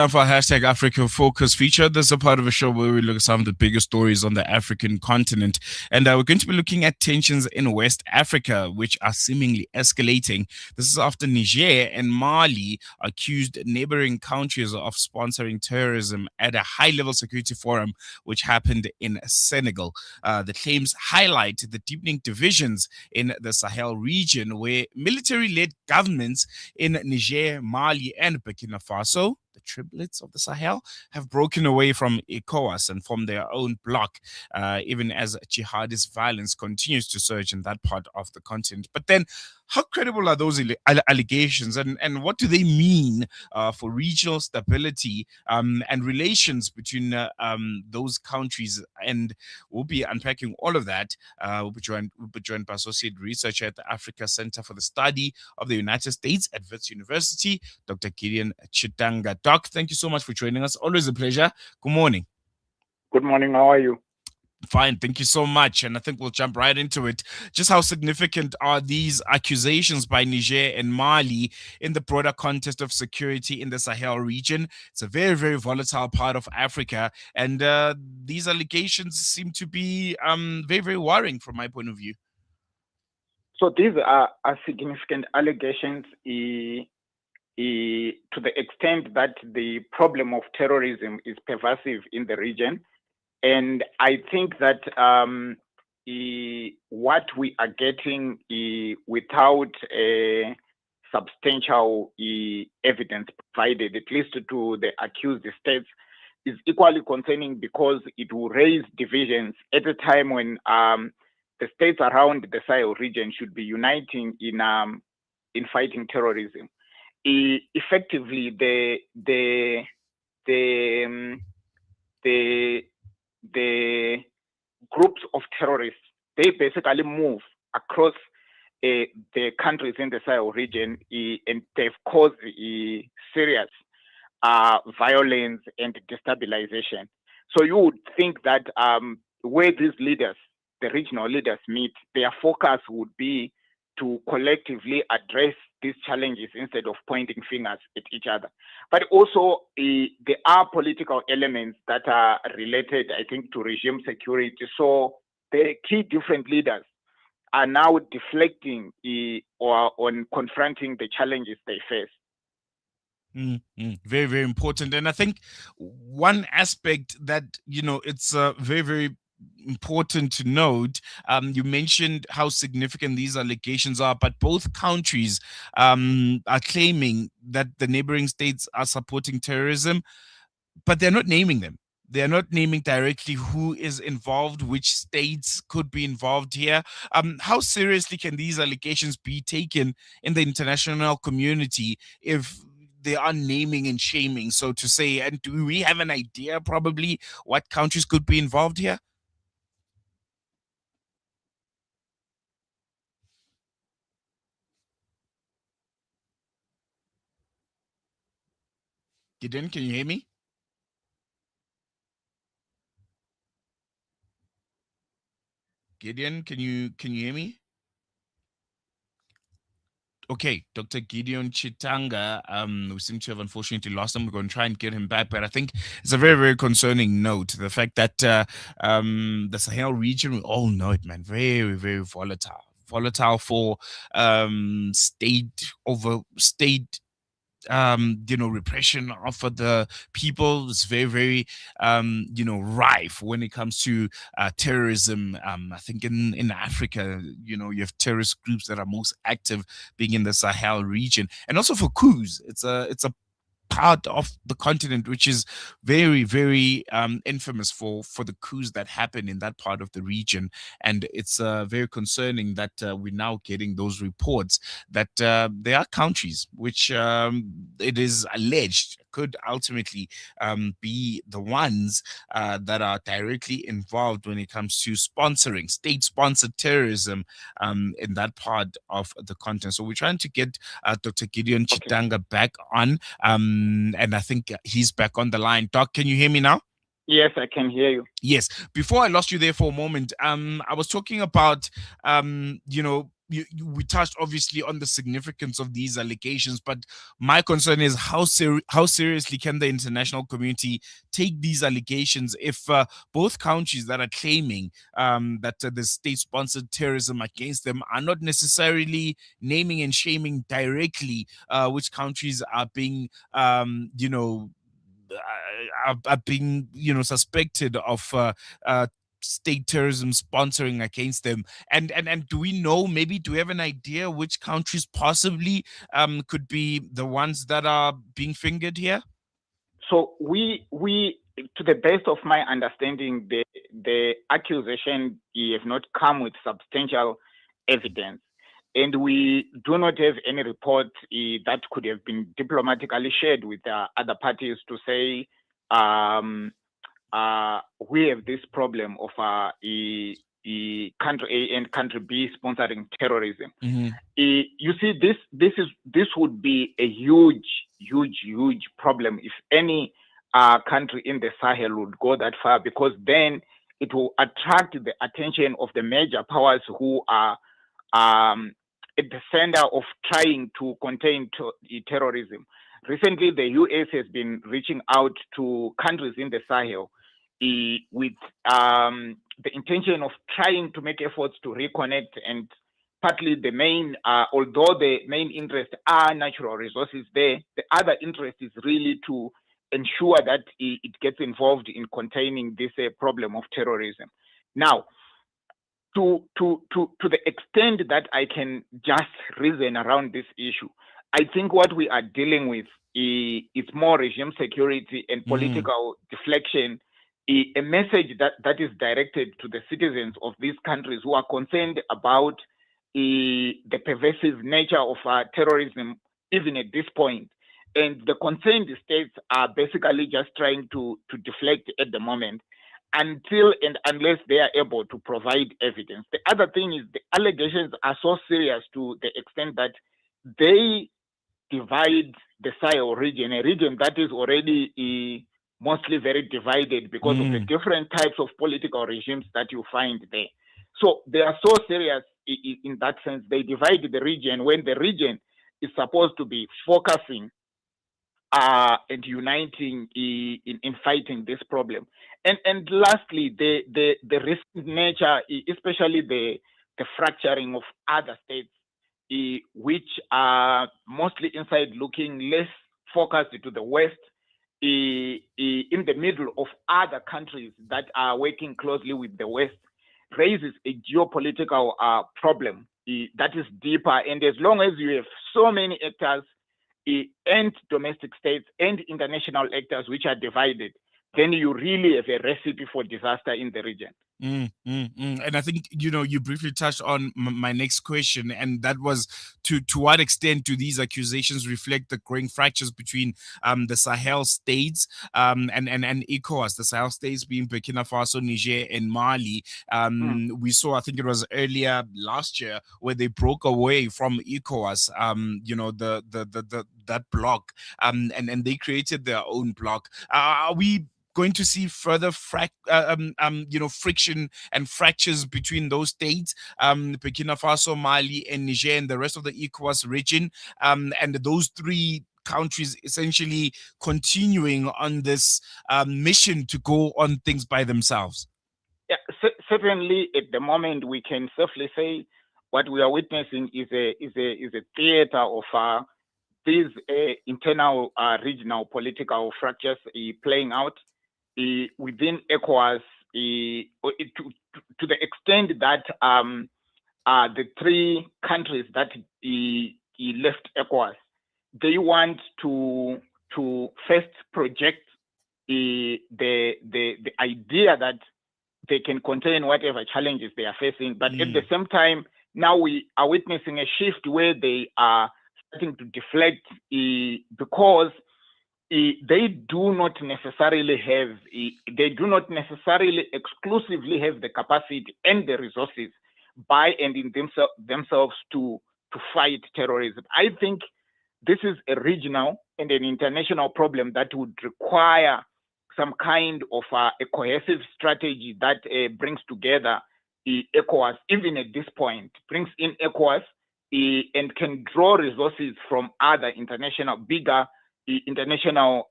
Time for our hashtag Africa Focus feature. This is a part of a show where we look at some of the biggest stories on the African continent. And we're going to be looking at tensions in West Africa, which are seemingly escalating. This is after Niger and Mali accused neighboring countries of sponsoring terrorism at a high level security forum, which happened in Senegal. The claims highlight the deepening divisions in the Sahel region, where military led governments in Niger, Mali, and Burkina Faso, the triplets of the Sahel, have broken away from ECOWAS and formed their own bloc, even as jihadist violence continues to surge in that part of the continent. But then, how credible are those allegations, and what do they mean for regional stability and relations between those countries? And we'll be unpacking all of that. We'll be joined by associate researcher at the Africa Center for the Study of the United States at Wits University, Dr. Gideon Chitanga. Doc, thank you so much for joining us. Always a pleasure. Good morning. Good morning. How are you? Fine, thank you so much. And I think we'll jump right into it. Just how significant are these accusations by Niger and Mali in the broader context of security in the Sahel region? It's a very, very volatile part of Africa. And these allegations seem to be very, very worrying from my point of view. So these are significant allegations to the extent that the problem of terrorism is pervasive in the region. And I think that what we are getting without a substantial evidence provided, at least to the accused states, is equally concerning because it will raise divisions at a time when the states around the Sahel region should be uniting in fighting terrorism. Effectively, the groups of terrorists, they basically move across the countries in the Sahel region, and they've caused serious violence and destabilization. So you would think that where these leaders, the regional leaders, meet, their focus would be to collectively address these challenges instead of pointing fingers at each other. But also, there are political elements that are related, I think, to regime security. So the key different leaders are now deflecting or on confronting the challenges they face. Very, very important. And I think one aspect that, it's very, very important to note, you mentioned how significant these allegations are, but both countries are claiming that the neighboring states are supporting terrorism, but they're not naming them. They're not naming directly who is involved, which states could be involved here. How seriously can these allegations be taken in the international community if they are naming and shaming, so to say? And do we have an idea probably what countries could be involved here? Gideon, can you hear me? Gideon, can you hear me? Okay, Dr. Gideon Chitanga, we seem to have unfortunately lost him. We're going to try and get him back, but I think it's a very, very concerning note. The fact that the Sahel region, we all know it, man, very, very volatile. Volatile for state repression of the people is very, very rife when it comes to terrorism. I think in Africa, you have terrorist groups that are most active being in the Sahel region, and also for coups. It's a part of the continent which is very, very infamous for the coups that happen in that part of the region. And it's very concerning that we're now getting those reports that there are countries which it is alleged could ultimately be the ones that are directly involved when it comes to sponsoring state-sponsored terrorism in that part of the continent. So we're trying to get Dr. Gideon Chitanga back on, and I think he's back on the line. Doc, can you hear me now? Yes, I can hear you. Yes. Before I lost you there for a moment, I was talking about, we touched obviously on the significance of these allegations, but my concern is how seriously can the international community take these allegations if both countries that are claiming that the state-sponsored terrorism against them are not necessarily naming and shaming directly which countries are being, are being, suspected of state terrorism sponsoring against them, and do we know, maybe do we have an idea which countries possibly could be the ones that are being fingered here? So we to the best of my understanding, the accusation have not come with substantial evidence, and we do not have any report that could have been diplomatically shared with other parties to say we have this problem of country A and country B sponsoring terrorism. Mm-hmm. You see, this would be a huge problem if any country in the Sahel would go that far, because then it will attract the attention of the major powers who are at the center of trying to contain terrorism. Recently, the US has been reaching out to countries in the Sahel with the intention of trying to make efforts to reconnect, and partly the main, although the main interest are natural resources there, the other interest is really to ensure that it gets involved in containing this problem of terrorism. Now, to the extent that I can just reason around this issue, I think what we are dealing with is more regime security and political deflection, a message that is directed to the citizens of these countries who are concerned about the pervasive nature of terrorism, even at this point. And the concerned states are basically just trying to deflect at the moment until and unless they are able to provide evidence. The other thing is the allegations are so serious to the extent that they divide the Sahel region, a region that is already mostly very divided because of the different types of political regimes that you find there. So they are so serious in that sense. They divide the region when the region is supposed to be focusing and uniting in fighting this problem. And lastly, the recent nature, especially the fracturing of other states, which are mostly inside looking, less focused to the West, in the middle of other countries that are working closely with the West, raises a geopolitical problem that is deeper. And as long as you have so many actors and domestic states and international actors which are divided, then you really have a recipe for disaster in the region. And I think, you briefly touched on my next question, and that was to what extent do these accusations reflect the growing fractures between the Sahel states and ECOWAS, the Sahel states being Burkina Faso, Niger, and Mali. We saw, I think it was earlier last year, where they broke away from ECOWAS, that bloc, and they created their own bloc. Are we going to see further friction and fractures between those states, Burkina Faso, Mali, and Niger, and the rest of the ECOWAS region, and those three countries essentially continuing on this mission to go on things by themselves? Yeah, certainly at the moment we can safely say what we are witnessing is a theater of these internal regional political fractures playing out within ECOWAS, to the extent that the three countries that left ECOWAS, they want to first project the idea that they can contain whatever challenges they are facing, but at the same time, now we are witnessing a shift where they are starting to deflect because they do not necessarily exclusively have the capacity and the resources by and in themselves to fight terrorism. I think this is a regional and an international problem that would require some kind of a cohesive strategy that brings together ECOWAS, even at this point, brings in ECOWAS and can draw resources from other bigger international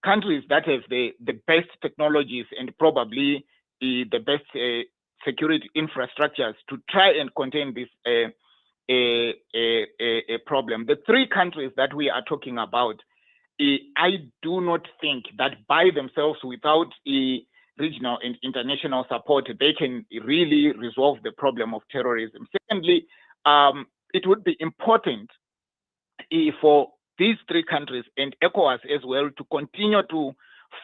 countries that have the best technologies and probably the best security infrastructures to try and contain this a problem. The three countries that we are talking about, I do not think that by themselves, without regional and international support, they can really resolve the problem of terrorism. Secondly, it would be important for these three countries and ECOWAS as well to continue to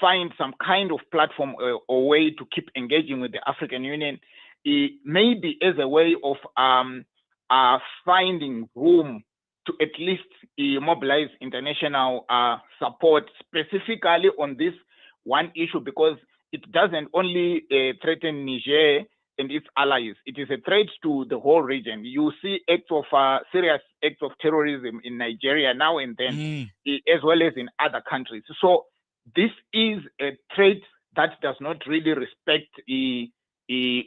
find some kind of platform or way to keep engaging with the African Union, maybe as a way of finding room to at least mobilize international support specifically on this one issue, because it doesn't only threaten Niger and its allies. It is a threat to the whole region. You see serious acts of terrorism in Nigeria now and then, as well as in other countries. So this is a threat that does not really respect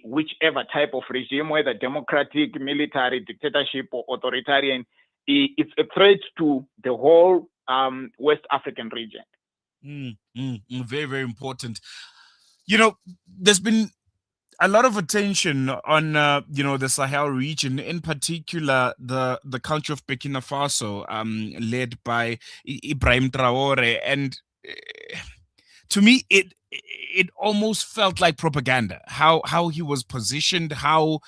whichever type of regime, whether democratic, military, dictatorship, or authoritarian. It's a threat to the whole West African region. Very, very important. There's been a lot of attention on the Sahel region, in particular the country of Burkina Faso, led by Ibrahim Traore, and to me it almost felt like propaganda. How he was positioned, how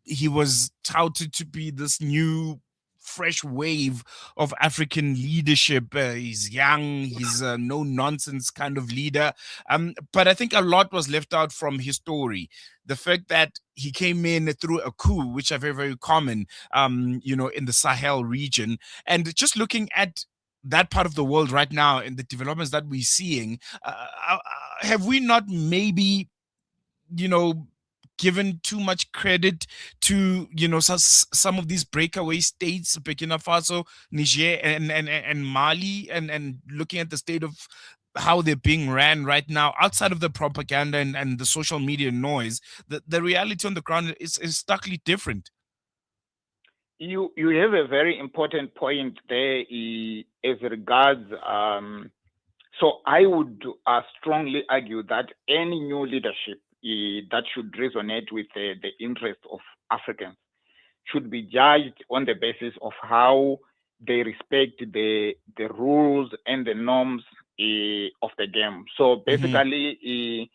he was touted to be this new fresh wave of African leadership. He's young, he's a no nonsense kind of leader. But I think a lot was left out from his story. The fact that he came in through a coup, which are very, very common, in the Sahel region. And just looking at that part of the world right now and the developments that we're seeing, have we not maybe, given too much credit to some of these breakaway states, Burkina Faso, Niger, and Mali, and looking at the state of how they're being ran right now, outside of the propaganda and the social media noise, the reality on the ground is starkly different. You have a very important point there as regards. So I would strongly argue that any new leadership that should resonate with the interests of Africans should be judged on the basis of how they respect the rules and the norms of the game. So basically,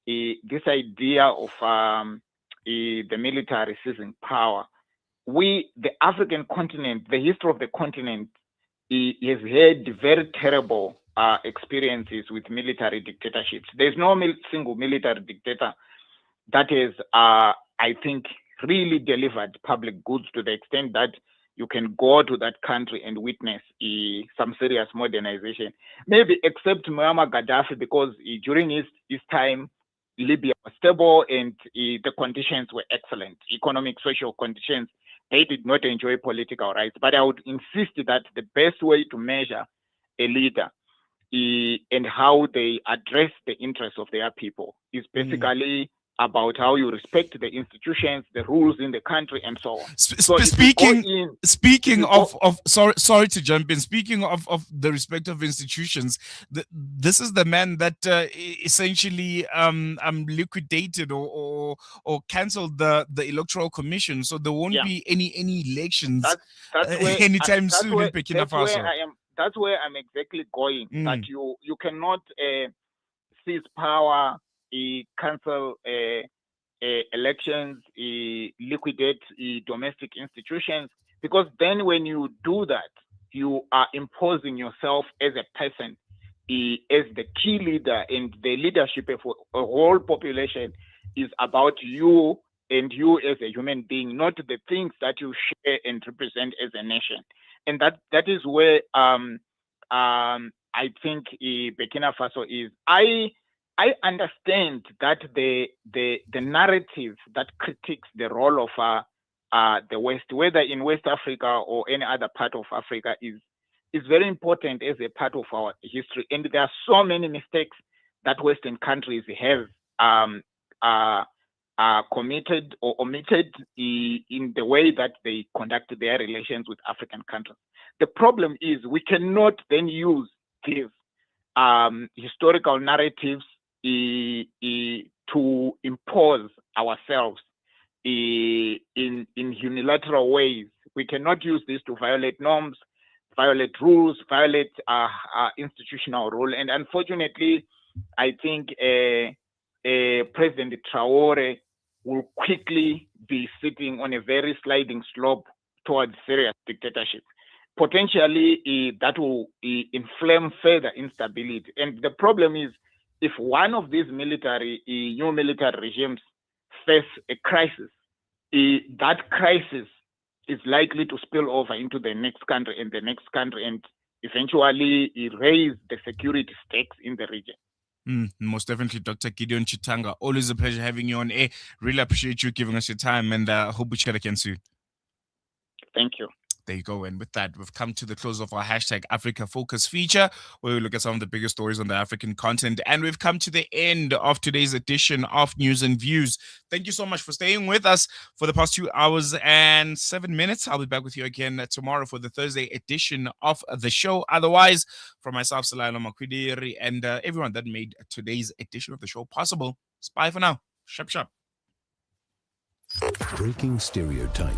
this idea of the military seizing power, the African continent, the history of the continent, has had very terrible experiences with military dictatorships. There's no single military dictator that has, I think, really delivered public goods to the extent that you can go to that country and witness some serious modernization. Maybe except Muammar Gaddafi, because during his time, Libya was stable and the conditions were excellent. Economic, social conditions, they did not enjoy political rights. But I would insist that the best way to measure a leader and how they address the interests of their people is basically about how you respect the institutions, the rules in the country, and so on. Speaking of sorry to jump in. Speaking of the respect of institutions, this is the man that essentially liquidated or cancelled the electoral commission, so there won't be any elections anytime soon in Burkina Faso. That's where I'm exactly going. That you cannot seize power, cancel elections, liquidate domestic institutions, because then when you do that, you are imposing yourself as a person, as the key leader, and the leadership of a whole population is about you and you as a human being, not the things that you share and represent as a nation. And that is where I think Burkina Faso is. I understand that the narrative that critiques the role of the West, whether in West Africa or any other part of Africa, is very important as a part of our history. And there are so many mistakes that Western countries have are committed or omitted in the way that they conduct their relations with African countries. The problem is we cannot then use these historical narratives to impose ourselves in unilateral ways. We cannot use this to violate norms, violate rules, violate institutional rule. And unfortunately, I think President Traore will quickly be sitting on a very sliding slope towards serious dictatorship. Potentially, that will inflame further instability. And the problem is, if one of these new military regimes face a crisis, that crisis is likely to spill over into the next country and the next country, and eventually raise the security stakes in the region. Most definitely, Dr. Gideon Chitanga. Always a pleasure having you on air. Really appreciate you giving us your time, and hope we chat again soon. Thank you. There you go. And with that, we've come to the close of our hashtag Africa Focus feature, where we look at some of the biggest stories on the African continent. And we've come to the end of today's edition of News and Views. Thank you so much for staying with us for the past 2 hours and 7 minutes. I'll be back with you again tomorrow for the Thursday edition of the show. Otherwise, from myself, Salailo Makwidiri, and everyone that made today's edition of the show possible, it's bye for now. Shap, shap. Breaking stereotype.